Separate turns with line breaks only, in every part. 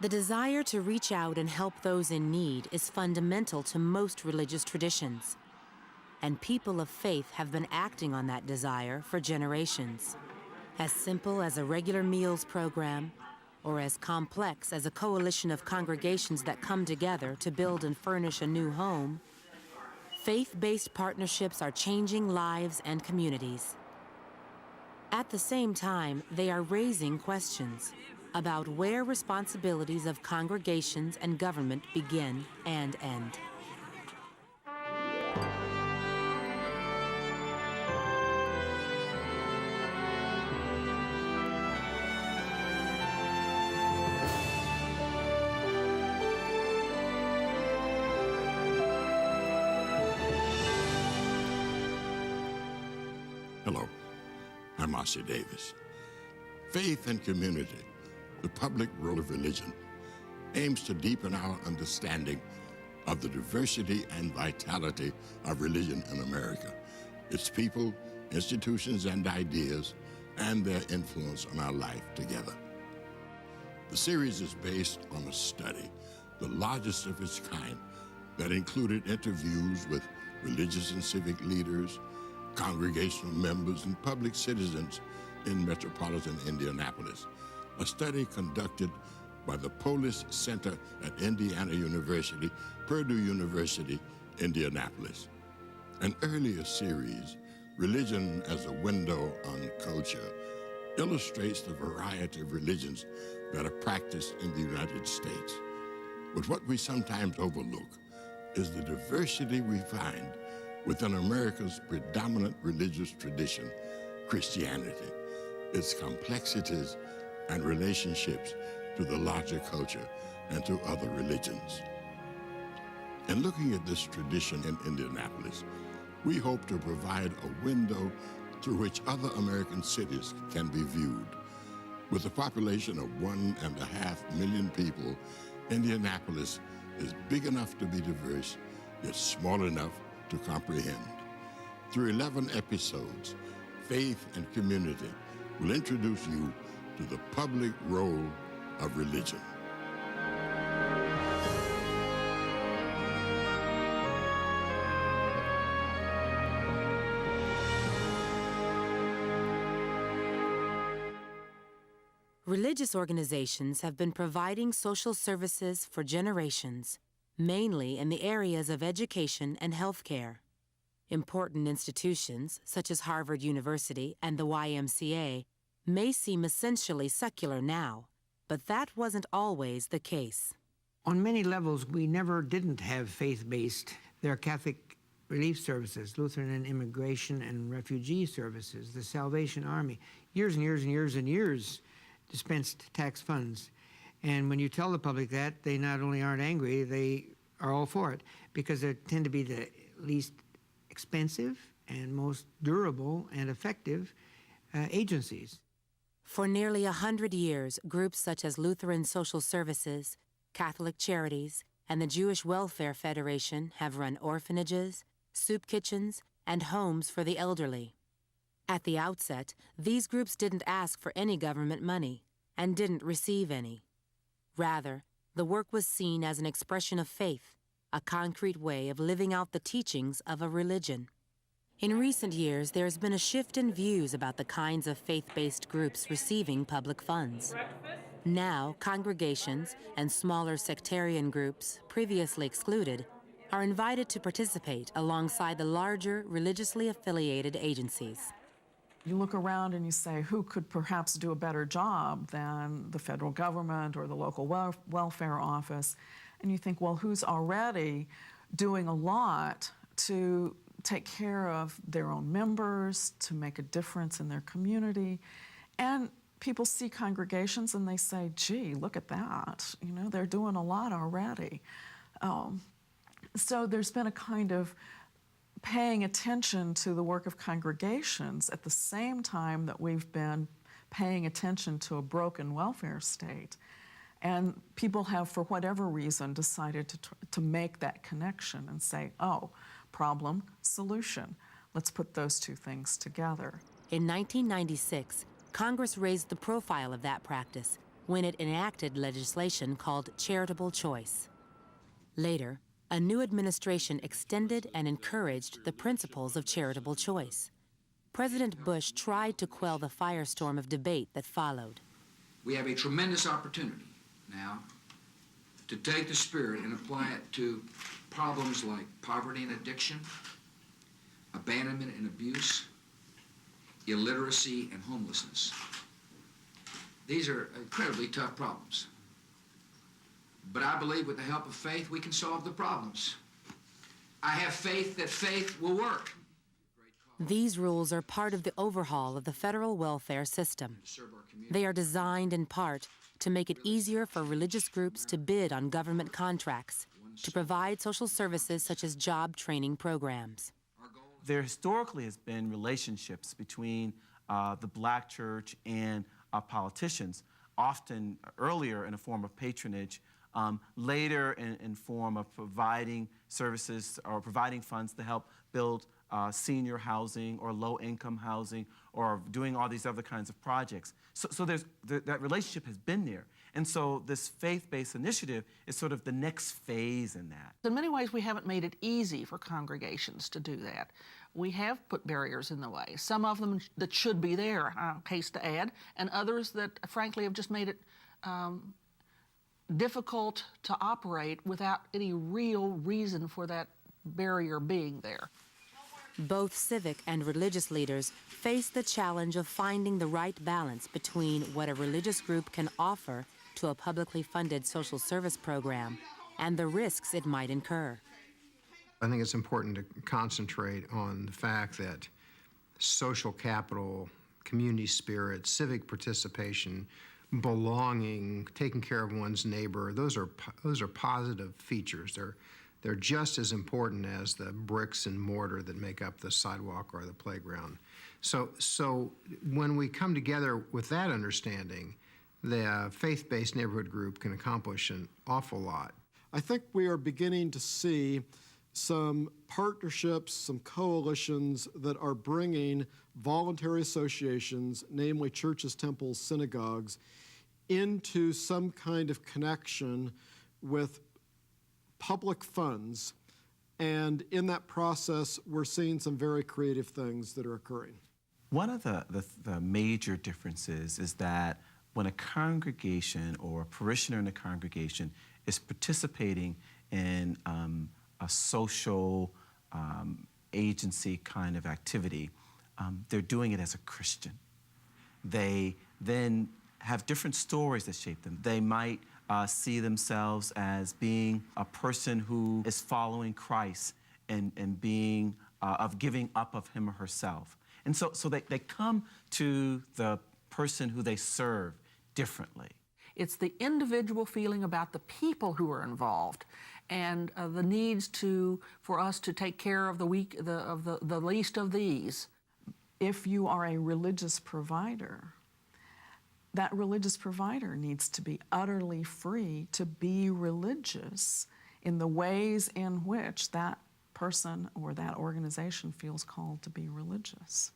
The desire to reach out and help those in need is fundamental to most religious traditions, and people of faith have been acting on that desire for generations. As simple as a regular meals program, or as complex as a coalition of congregations that come together to build and furnish a new home, faith-based partnerships are changing lives and communities. At the same time, they are raising questions about where responsibilities of congregations and government begin and end.
Hello, I'm Marcy Davis. Faith and community, the public role of religion, aims to deepen our understanding of the diversity and vitality of religion in America, its people, institutions, and ideas, and their influence on our life together. The series is based on a study, the largest of its kind, that included interviews with religious and civic leaders, congregational members, and public citizens in metropolitan Indianapolis, a study conducted by the Polis Center at Indiana University, Purdue University, Indianapolis. An earlier series, Religion as a Window on Culture, illustrates the variety of religions that are practiced in the United States. But what we sometimes overlook is the diversity we find within America's predominant religious tradition, Christianity, its complexities and relationships to the larger culture and to other religions. In looking at this tradition in Indianapolis, we hope to provide a window through which other American cities can be viewed. With a population of 1.5 million people, Indianapolis is big enough to be diverse, yet small enough to comprehend. Through 11 episodes, Faith and Community will introduce you to the public role of religion.
Religious organizations have been providing social services for generations, mainly in the areas of education and healthcare. Important institutions, such as Harvard University and the YMCA, may seem essentially secular now, but that wasn't always the case.
On many levels, we didn't have faith-based. There are Catholic relief services, Lutheran and immigration and refugee services, the Salvation Army. Years and years and years and years dispensed tax funds. And when you tell the public that, they not only aren't angry, they are all for it, because they tend to be the least expensive and most durable and effective agencies.
For nearly 100 years, groups such as Lutheran Social Services, Catholic Charities, and the Jewish Welfare Federation have run orphanages, soup kitchens, and homes for the elderly. At the outset, these groups didn't ask for any government money and didn't receive any. Rather, the work was seen as an expression of faith, a concrete way of living out the teachings of a religion. In recent years, there has been a shift in views about the kinds of faith-based groups receiving public funds. Now, congregations and smaller sectarian groups, previously excluded, are invited to participate alongside the larger religiously affiliated agencies.
You look around and you say, who could perhaps do a better job than the federal government or the local welfare office? And you think, well, who's already doing a lot to take care of their own members, to make a difference in their community? And people see congregations and they say, gee, look at that. You know, they're doing a lot already. So there's been a kind of paying attention to the work of congregations at the same time that we've been paying attention to a broken welfare state. And people have, for whatever reason, decided to make that connection and say, oh, problem, solution. Let's put those two things together.
In 1996, Congress raised the profile of that practice when it enacted legislation called charitable choice. Later, a new administration extended and encouraged the principles of charitable choice. President Bush tried to quell the firestorm of debate that followed.
We have a tremendous opportunity now to take the spirit and apply it to problems like poverty and addiction, abandonment and abuse, illiteracy and homelessness. These are incredibly tough problems. But I believe with the help of faith, we can solve the problems. I have faith that faith will work.
These rules are part of the overhaul of the federal welfare system. They are designed in part to make it easier for religious groups to bid on government contracts, to provide social services such as job training programs.
There historically has been relationships between the black church and politicians, often earlier in a form of patronage, later in form of providing services or providing funds to help build senior housing or low-income housing or doing all these other kinds of projects. So that relationship has been there. And so this faith-based initiative is sort of the next phase in that.
In many ways, we haven't made it easy for congregations to do that. We have put barriers in the way, some of them that should be there, case to add, and others that, frankly, have just made it difficult to operate without any real reason for that barrier being there.
Both civic and religious leaders face the challenge of finding the right balance between what a religious group can offer to a publicly funded social service program and the risks it might incur.
I think it's important to concentrate on the fact that social capital, community spirit, civic participation, belonging, taking care of one's neighbor, those are positive features. They're just as important as the bricks and mortar that make up the sidewalk or the playground. So when we come together with that understanding, the faith-based neighborhood group can accomplish an awful lot.
I think we are beginning to see some partnerships, some coalitions that are bringing voluntary associations, namely churches, temples, synagogues, into some kind of connection with public funds. And in that process, we're seeing some very creative things that are occurring.
One of the major differences is that when a congregation or a parishioner in a congregation is participating in a social agency kind of activity, they're doing it as a Christian. They then have different stories that shape them. They might see themselves as being a person who is following Christ and being of giving up of him or herself. And so they come to the person who they serve differently.
It's the individual feeling about the people who are involved and the needs for us to take care of the weak, the least of these.
If you are a religious provider, that religious provider needs to be utterly free to be religious in the ways in which that person or that organization feels called to be religious.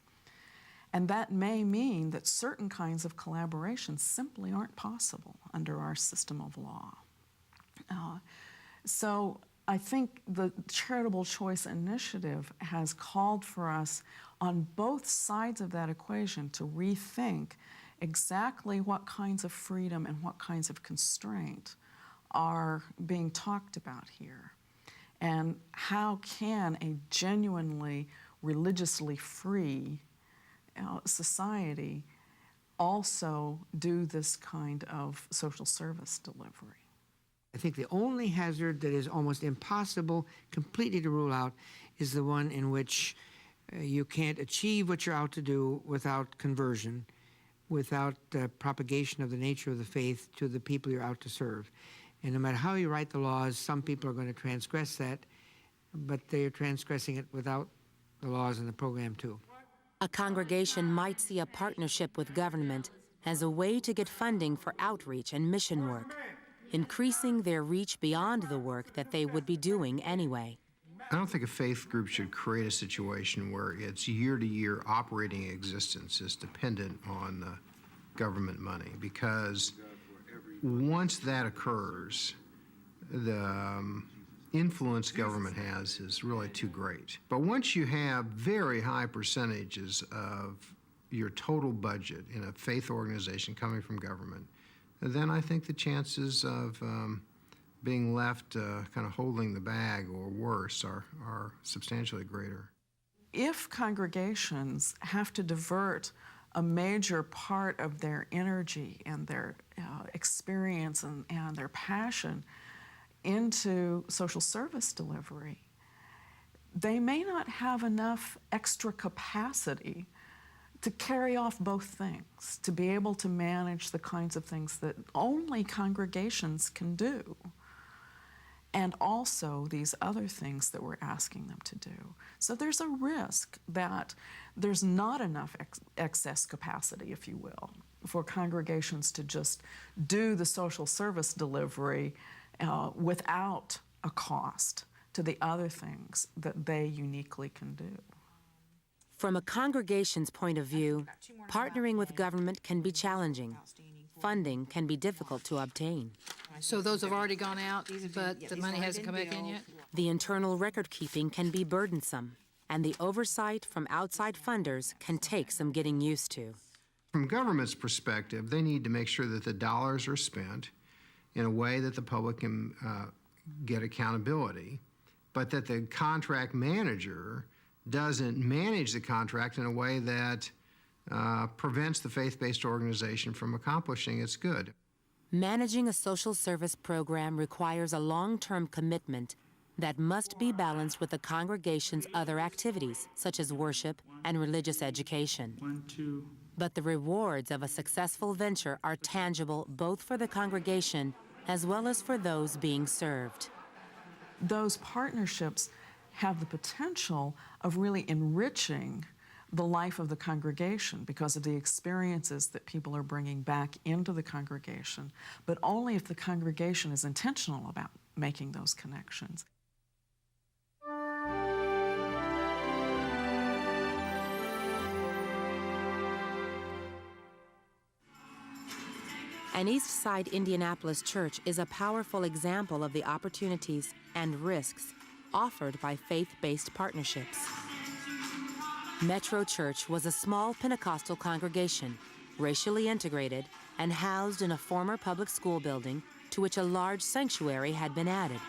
And that may mean that certain kinds of collaboration simply aren't possible under our system of law. So I think the Charitable Choice Initiative has called for us on both sides of that equation to rethink exactly what kinds of freedom and what kinds of constraint are being talked about here. And how can a genuinely religiously free society also do this kind of social service delivery?
I think the only hazard that is almost impossible completely to rule out is the one in which you can't achieve what you're out to do without conversion, without propagation of the nature of the faith to the people you're out to serve. And no matter how you write the laws, some people are going to transgress that, but they're transgressing it without the laws in the program too.
A congregation might see a partnership with government as a way to get funding for outreach and mission work, increasing their reach beyond the work that they would be doing anyway.
I don't think a faith group should create a situation where its year-to-year operating existence is dependent on government money, because once that occurs, the influence government has is really too great. But once you have very high percentages of your total budget in a faith organization coming from government, then I think the chances of being left kind of holding the bag or worse are substantially greater.
If congregations have to divert a major part of their energy and their experience and their passion into social service delivery, they may not have enough extra capacity to carry off both things, to be able to manage the kinds of things that only congregations can do, and also these other things that we're asking them to do. So there's a risk that there's not enough excess capacity, if you will, for congregations to just do the social service delivery without a cost to the other things that they uniquely can do.
From a congregation's point of view, partnering with government can be challenging. Funding can be difficult to obtain.
So those have already gone out, but the money hasn't come back in yet?
The internal record keeping can be burdensome, and the oversight from outside funders can take some getting used to.
From government's perspective, they need to make sure that the dollars are spent in a way that the public can get accountability, but that the contract manager doesn't manage the contract in a way that prevents the faith-based organization from accomplishing its good.
Managing a social service program requires a long-term commitment that must be balanced with the congregation's other activities, such as worship and religious education. But the rewards of a successful venture are tangible both for the congregation as well as for those being served.
Those partnerships have the potential of really enriching the life of the congregation because of the experiences that people are bringing back into the congregation, but only if the congregation is intentional about making those connections.
An East Side Indianapolis church is a powerful example of the opportunities and risks offered by faith-based partnerships. Metro Church was a small Pentecostal congregation, racially integrated, and housed in a former public school building to which a large sanctuary had been added.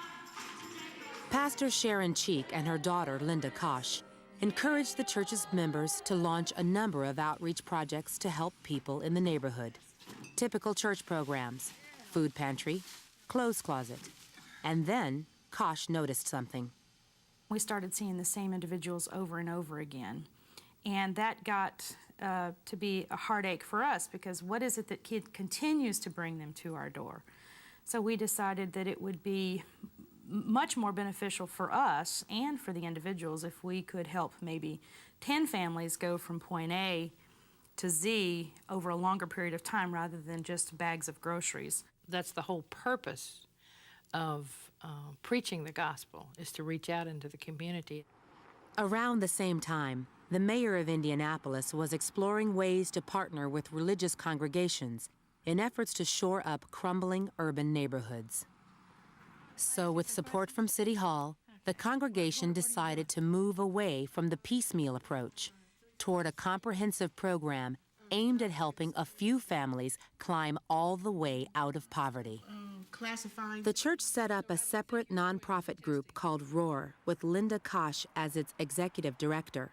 Pastor Sharon Cheek and her daughter, Linda Kosh, encouraged the church's members to launch a number of outreach projects to help people in the neighborhood. Typical church programs, food pantry, clothes closet. And then Kosh noticed something.
We started seeing the same individuals over and over again. And that got to be a heartache for us because what is it that continues to bring them to our door? So we decided that it would be much more beneficial for us and for the individuals if we could help maybe 10 families go from point A to Z over a longer period of time rather than just bags of groceries.
That's the whole purpose of preaching the gospel, is to reach out into the community.
Around the same time, the mayor of Indianapolis was exploring ways to partner with religious congregations in efforts to shore up crumbling urban neighborhoods. So with support from City Hall, the congregation decided to move away from the piecemeal approach toward a comprehensive program aimed at helping a few families climb all the way out of poverty. The church set up a separate nonprofit group called ROAR with Linda Kosh as its executive director.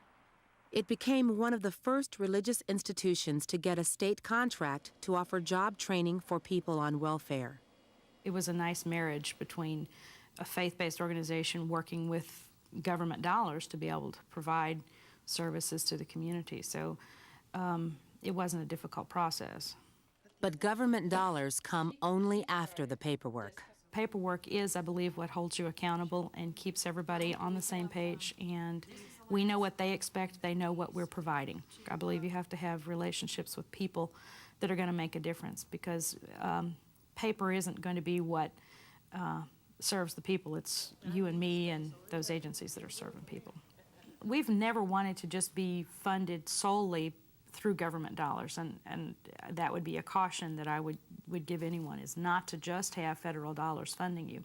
It became one of the first religious institutions to get a state contract to offer job training for people on welfare.
It was a nice marriage between a faith-based organization working with government dollars to be able to provide services to the community. So it wasn't a difficult process.
But government dollars come only after the paperwork.
Paperwork is, I believe, what holds you accountable and keeps everybody on the same page, and we know what they expect, they know what we're providing. I believe you have to have relationships with people that are going to make a difference because paper isn't going to be what serves the people. It's you and me and those agencies that are serving people. We've never wanted to just be funded solely through government dollars, and that would be a caution that I would give anyone, is not to just have federal dollars funding you.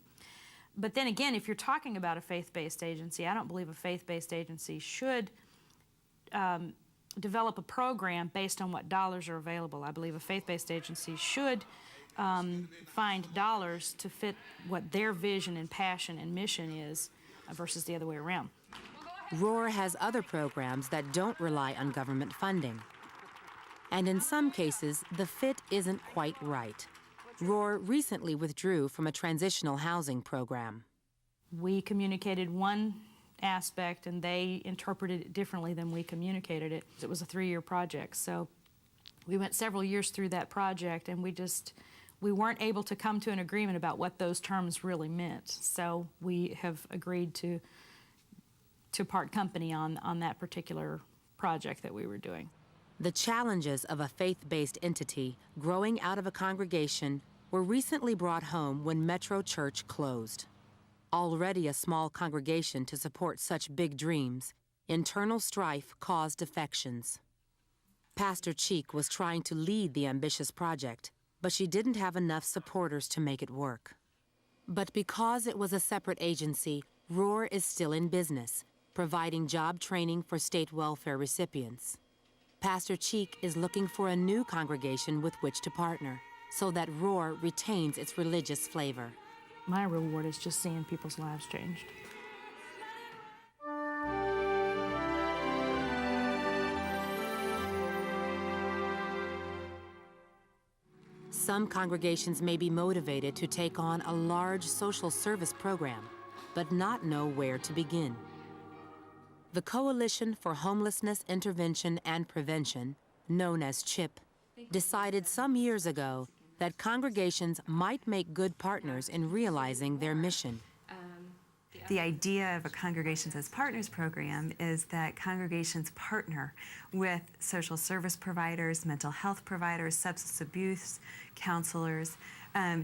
But then again, if you're talking about a faith-based agency, I don't believe a faith-based agency should develop a program based on what dollars are available. I believe a faith-based agency should find dollars to fit what their vision and passion and mission is versus the other way around.
Roar has other programs that don't rely on government funding. And in some cases, the fit isn't quite right. Roar recently withdrew from a transitional housing program.
We communicated one aspect and they interpreted it differently than we communicated it. It was a 3-year project, so we went several years through that project and we weren't able to come to an agreement about what those terms really meant. So we have agreed to part company on that particular project that we were doing.
The challenges of a faith-based entity growing out of a congregation were recently brought home when Metro Church closed. Already a small congregation to support such big dreams, internal strife caused defections. Pastor Cheek was trying to lead the ambitious project, but she didn't have enough supporters to make it work. But because it was a separate agency, Roar is still in business, providing job training for state welfare recipients. Pastor Cheek is looking for a new congregation with which to partner, so that Roar retains its religious flavor.
My reward is just seeing people's lives changed.
Some congregations may be motivated to take on a large social service program, but not know where to begin. The Coalition for Homelessness Intervention and Prevention, known as CHIP, decided some years ago that congregations might make good partners in realizing their mission.
The idea of a Congregations as Partners program is that congregations partner with social service providers, mental health providers, substance abuse counselors,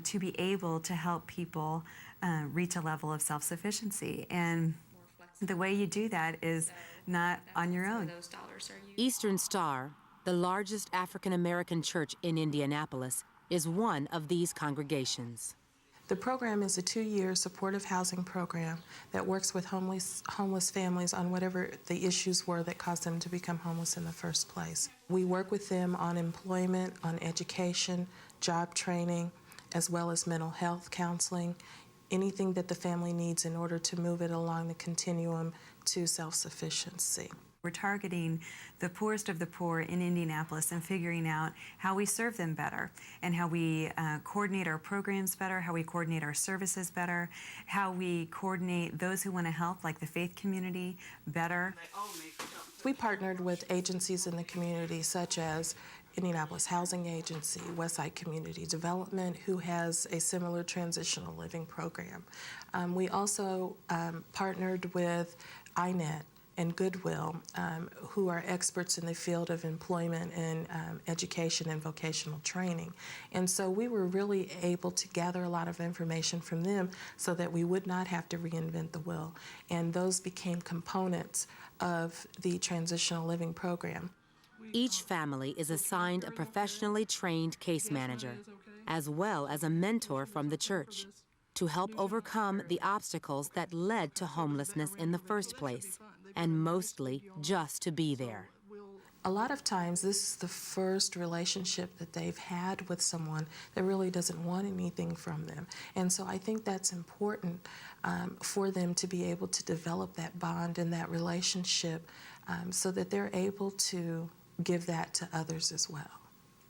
to be able to help people reach a level of self-sufficiency. And the way you do that is not on your own.
Eastern Star, the largest African-American church in Indianapolis, is one of these congregations.
The program is a 2-year supportive housing program that works with homeless families on whatever the issues were that caused them to become homeless in the first place. We work with them on employment, on education, job training, as well as mental health counseling, anything that the family needs in order to move it along the continuum to self-sufficiency.
We're targeting the poorest of the poor in Indianapolis and figuring out how we serve them better and how we coordinate our programs better, how we coordinate our services better, how we coordinate those who want to help, like the faith community, better.
We partnered with agencies in the community such as Indianapolis Housing Agency, Westside Community Development, who has a similar transitional living program. We also partnered with INET and Goodwill, who are experts in the field of employment and education and vocational training. And so we were really able to gather a lot of information from them so that we would not have to reinvent the wheel. And those became components of the transitional living program.
Each family is assigned a professionally trained case manager, as well as a mentor from the church, to help overcome the obstacles that led to homelessness in the first place, and mostly just to be there.
A lot of times this is the first relationship that they've had with someone that really doesn't want anything from them. And so I think that's important for them to be able to develop that bond and that relationship so that they're able to give that to others as well.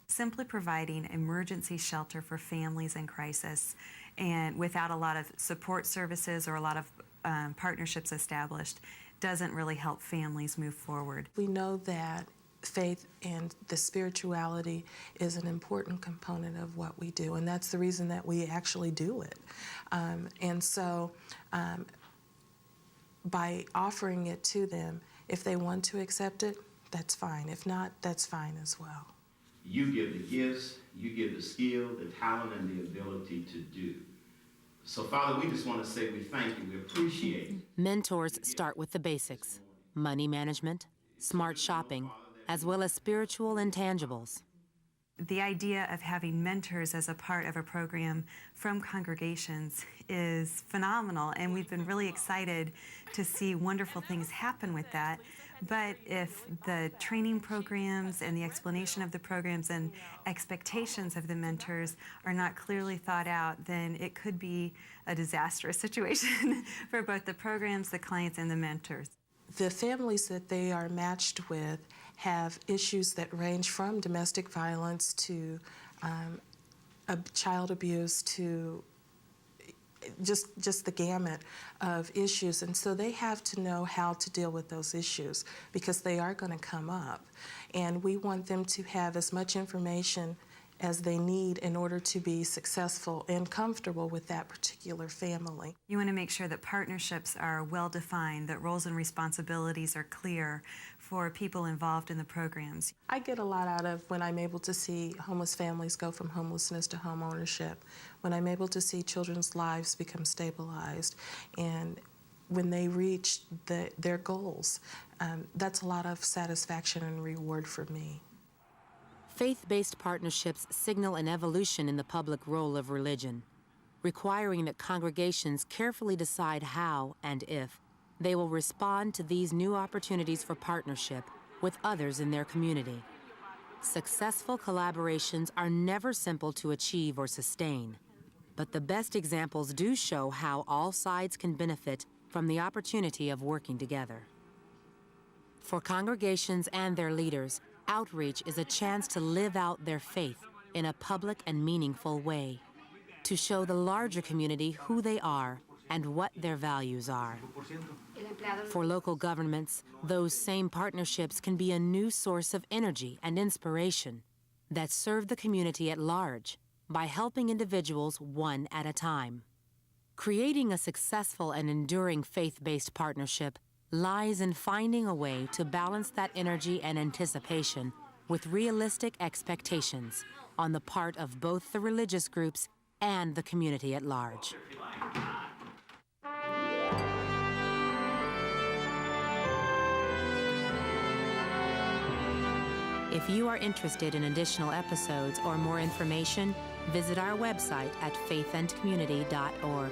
Simply providing emergency shelter for families in crisis and without a lot of support services or a lot of partnerships established doesn't really help families move forward.
We know that faith and the spirituality is an important component of what we do, and that's the reason that we actually do it. And so by offering it to them, if they want to accept it, that's fine. If not, that's fine as well.
You give the gifts, you give the skill, the talent, and the ability to do. So, Father, we just want to say we thank you, we appreciate you.
Mentors start with the basics: money management, smart shopping, as well as spiritual intangibles.
The idea of having mentors as a part of a program from congregations is phenomenal, and we've been really excited to see wonderful things happen with that. But if the training programs and the explanation of the programs and expectations of the mentors are not clearly thought out, then it could be a disastrous situation for both the programs, the clients, and the mentors.
The families that they are matched with have issues that range from domestic violence to child abuse to just the gamut of issues. And so they have to know how to deal with those issues because they are going to come up. And we want them to have as much information as they need in order to be successful and comfortable with that particular family.
You want to make sure that partnerships are well defined, that roles and responsibilities are clear for people involved in the programs.
I get a lot out of when I'm able to see homeless families go from homelessness to home ownership, when I'm able to see children's lives become stabilized, and when they reach their goals. That's a lot of satisfaction and reward for me.
Faith-based partnerships signal an evolution in the public role of religion, requiring that congregations carefully decide how and if they will respond to these new opportunities for partnership with others in their community. Successful collaborations are never simple to achieve or sustain, but the best examples do show how all sides can benefit from the opportunity of working together. For congregations and their leaders, outreach is a chance to live out their faith in a public and meaningful way, to show the larger community who they are and what their values are. For local governments, those same partnerships can be a new source of energy and inspiration that serve the community at large by helping individuals one at a time. Creating a successful and enduring faith-based partnership lies in finding a way to balance that energy and anticipation with realistic expectations on the part of both the religious groups and the community at large. If you are interested in additional episodes or more information, visit our website at faithandcommunity.org.